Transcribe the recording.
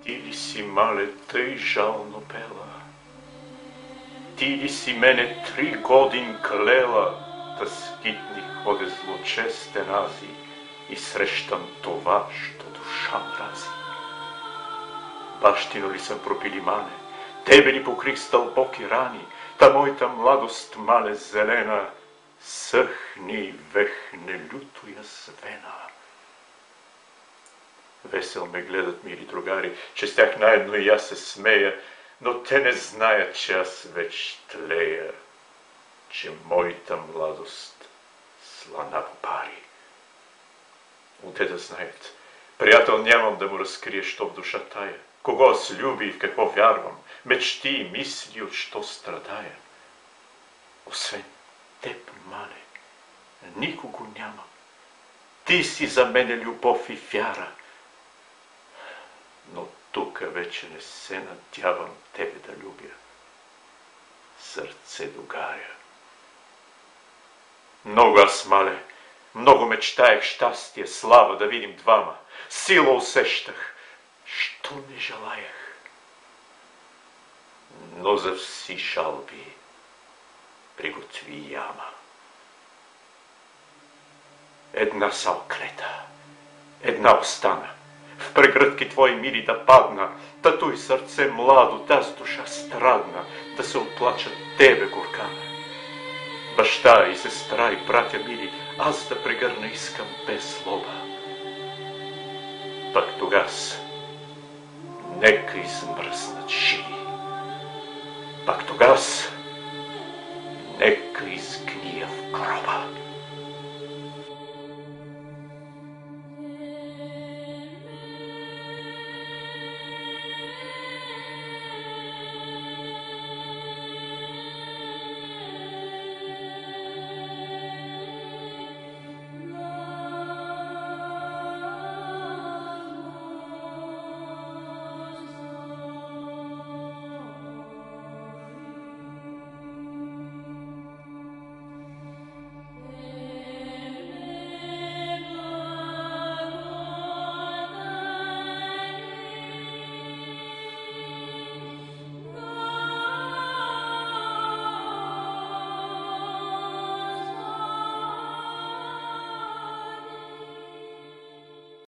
Ти ли си, мале, тъй жално пела? Ти ли си мене 3 годин клела, да скитни ходе злочестен ази и срещам това, що душа мрази? Бащино ли съм пропилимане, тебе ли покрих с тълбоки рани, та моята младост, мале зелена, съхне и вехне люто я свена. Весел ме гледат мили другари, че с тях наедно и аз се смея, но те не знаят, че аз вече тлея, че моята младост слана пари. Отде да знаят, приятел нямам да му разкрия, що в душа тая, кого аз люби и в какво вярвам, мечти и мисли, от що страдая. Освен теб, мале, никого няма. Ти си за мене любов и вяра. Но тук вече не се надявам тебе да любя. Сърце догаря. Много аз, мале, много мечтаех щастие, слава да видим двама. Сила усещах, що не желаях. Но за вси жалби приготви яма. Една салклета, една остана. В прегръдки твои мили да падна, татуй сърце младо, таз душа страдна, да се отплачат тебе горкана. Баща и сестра и братя мили, аз да прегърна искам без злоба. Пък тогас нека измръснат живи